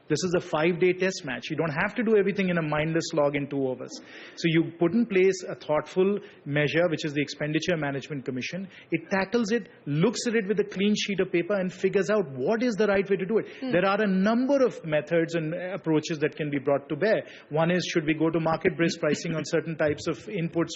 This is a 5-day test match. You don't have to do everything in a mindless slog in 2 overs. So you put in place a thoughtful measure, which is the Expenditure Management Commission. It tackles it, looks at it with a clean sheet of paper and figures out what is the right way to do it. There are a number of methods and approaches that can be brought to bear. One is, should we go to market-based pricing on certain types of inputs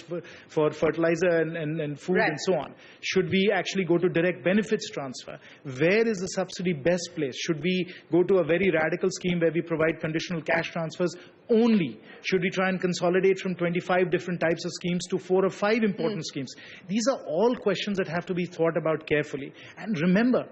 for fertilizer and food and so on? Should we actually go to direct benefits transfer? Where is the subsidy best placed? Should we go to a very radical scheme where we provide conditional cash transfers only? Should we try and consolidate from 25 different types of schemes to 4 or 5 important schemes? These are all questions that have to be thought about carefully. And remember,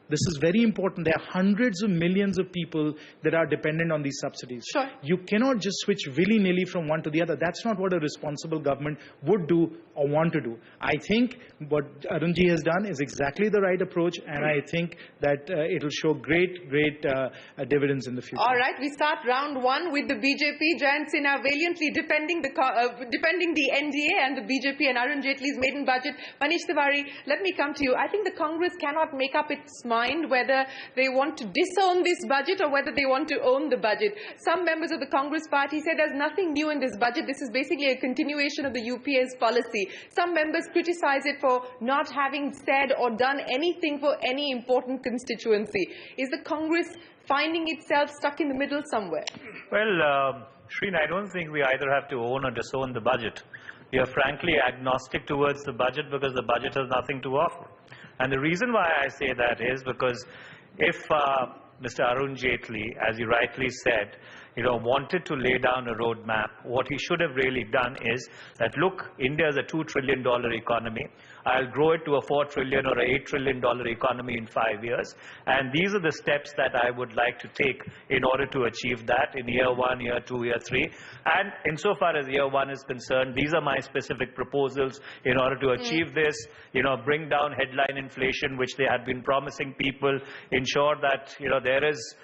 this is very important. There are hundreds of millions of people that are dependent on these subsidies. Sure. You cannot just switch willy-nilly from one to the other. That's not what a responsible government would do or want to do. I think what Arunji has done is exactly the right approach, and I think that it'll show great dividends in the future. All right, we start round 1 with the BJP. Jayant Sinha valiantly defending the NDA and the BJP and Arun Jaitley's maiden budget. Manish Tiwari, let me come to you. I think the Congress cannot make up its mind whether they want to disown this budget or whether they want to own the budget. Some members of the Congress party say there's nothing new in this budget. This is basically a continuation of the UPA's policy. Some members criticize it for not having said or done anything for any important constituency. Is the Congress finding itself stuck in the middle somewhere? Well, Shereen, I don't think we either have to own or disown the budget. We are frankly agnostic towards the budget because the budget has nothing to offer. And the reason why I say that is because if Mr. Arun Jaitley, as he rightly said, wanted to lay down a roadmap, what he should have really done is that, look, India is a $2 trillion economy. I'll grow it to a $4 trillion or a $8 trillion economy in 5 years. And these are the steps that I would like to take in order to achieve that in year 1, year 2, year 3. And insofar as year 1 is concerned, these are my specific proposals in order to achieve this, bring down headline inflation, which they had been promising people, ensure that, there is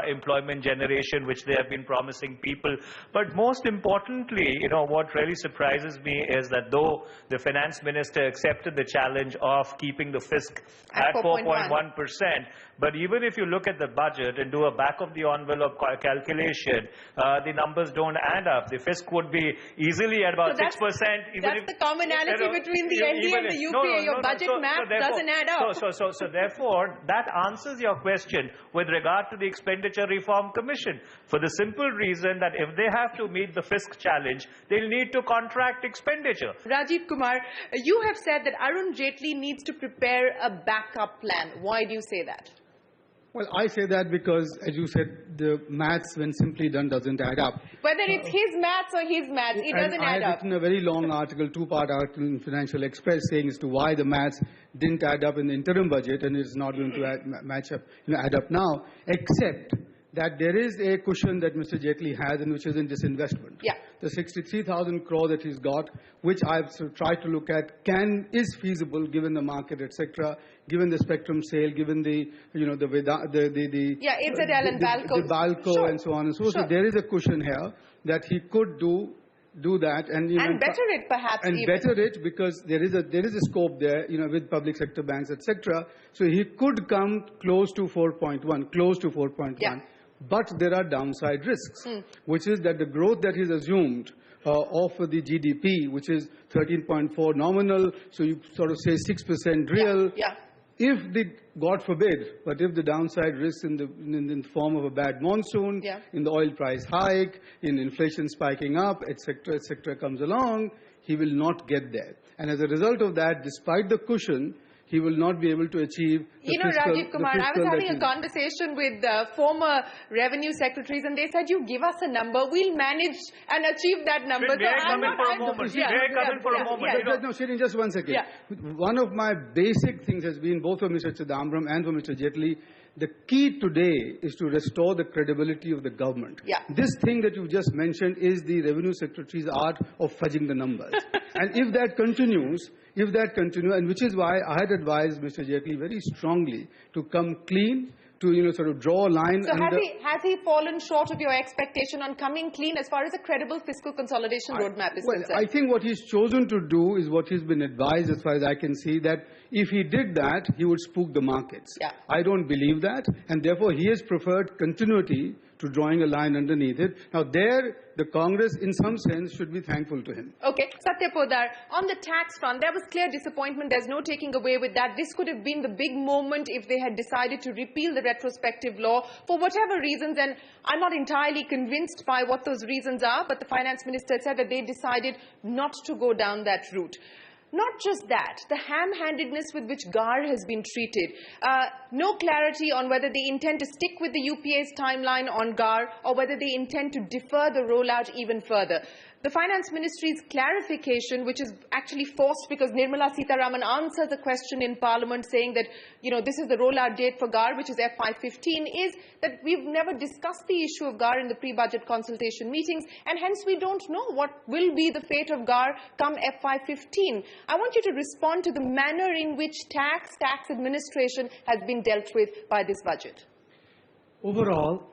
employment generation, which they have been promising people. But most importantly, what really surprises me is that though the finance minister accepted the challenge of keeping the fisc at 4.1%, but even if you look at the budget and do a back-of-the-envelope calculation, the numbers don't add up. The fisc would be easily at about 6%. That's the commonality between the NDA and the UPA. Your budget math doesn't add up. So therefore, that answers your question with regard to the Expenditure Reform Commission, for the simple reason that if they have to meet the fisc challenge, they'll need to contract expenditure. Rajiv Kumar, you have said that Arun Jaitley needs to prepare a backup plan. Why do you say that? Well, I say that because, as you said, the maths, when simply done, doesn't add up. Whether it's his maths or his maths, it doesn't add up. I have written a very long article, 2-part article in Financial Express, saying as to why the maths didn't add up in the interim budget and it's not going to add up now, except that there is a cushion that Mr. Jaitley has, and which is in disinvestment. Yeah. The 63,000 crore that he's got, which I've tried to look at, is feasible given the market, etc., given the spectrum sale, given the Infidel and Balco. The Balco, sure, and so on and so forth. Sure. So there is a cushion here that he could do that and better it perhaps, and even better it, because there is a scope there, with public sector banks, etc. So he could come close to 4.1, Yeah. But there are downside risks, which is that the growth that is assumed of the GDP, which is 13.4 nominal, so you sort of say 6% real. Yeah. If God forbid, but if the downside risks in the form of a bad monsoon, in the oil price hike, in inflation spiking up, etc., comes along, he will not get there. And as a result of that, despite the cushion, he will not be able to achieve the Rajiv Kumar, I was having a conversation with former revenue secretaries, and they said, you give us a number, we'll manage and achieve that number. May I come in for a moment? No, Shereen, just 1 second. One of my basic things has been, both for Mr. Chidambaram and for Mr. Jaitley, the key today is to restore the credibility of the government. This thing that you just mentioned is the Revenue Secretary's art of fudging the numbers. And if that continues, and which is why I had advised Mr. Jaitley very strongly to come clean, to sort of draw a line. So has he fallen short of your expectation on coming clean as far as a credible fiscal consolidation roadmap is concerned? I think what he's chosen to do is what he's been advised, as far as I can see, that If he did that, he would spook the markets. Yeah. I don't believe that, and therefore he has preferred continuity to drawing a line underneath it. Now there, the Congress, in some sense, should be thankful to him. Okay, Satya Podar, on the tax front, there was clear disappointment. There's no taking away with that. This could have been the big moment if they had decided to repeal the retrospective law for whatever reasons, and I'm not entirely convinced by what those reasons are, but the finance minister said that they decided not to go down that route. Not just that, the ham-handedness with which GAR has been treated. No clarity on whether they intend to stick with the UPA's timeline on GAR or whether they intend to defer the rollout even further. The Finance Ministry's clarification, which is actually forced because Nirmala Sitharaman answered the question in Parliament saying that, this is the rollout date for GAR, which is FY15, is that we've never discussed the issue of GAR in the pre-budget consultation meetings, and hence we don't know what will be the fate of GAR come FY15. I want you to respond to the manner in which tax administration has been dealt with by this budget. Overall,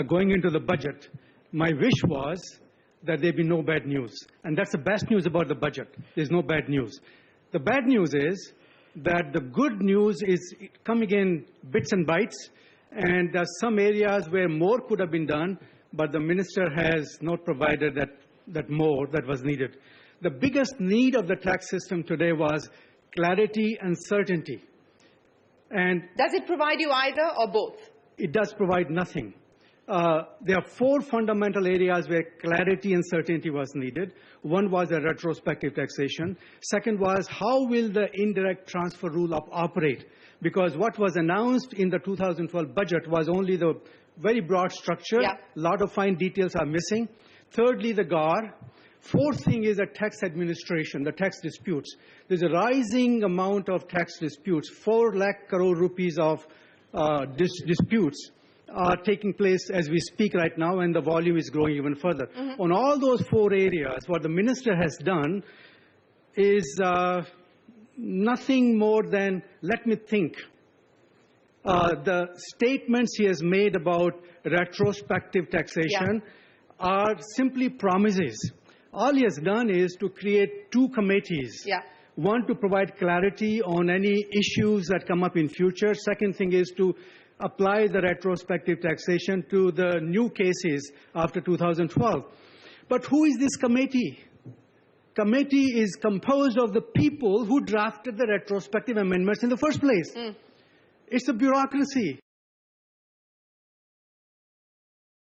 going into the budget, my wish was that there be no bad news. And that's the best news about the budget. There's no bad news. The bad news is that the good news is coming in bits and bytes, and there are some areas where more could have been done, but the minister has not provided that more that was needed. The biggest need of the tax system today was clarity and certainty. And does it provide you either or both? It does provide nothing. There are four fundamental areas where clarity and certainty was needed. One was a retrospective taxation. Second was how will the indirect transfer rule operate? Because what was announced in the 2012 budget was only the very broad structure. Yeah. A lot of fine details are missing. Thirdly, the GAR. Fourth thing is the tax administration, the tax disputes. There's a rising amount of tax disputes. 4 lakh crore rupees of disputes are taking place as we speak right now, and the volume is growing even further. On all those 4 areas, what the minister has done is nothing more than, let me think. The statements he has made about retrospective taxation are simply promises. All he has done is to create 2 committees. One, to provide clarity on any issues that come up in future. Second thing is to apply the retrospective taxation to the new cases after 2012. But who is this committee? Committee is composed of the people who drafted the retrospective amendments in the first place. It's a bureaucracy.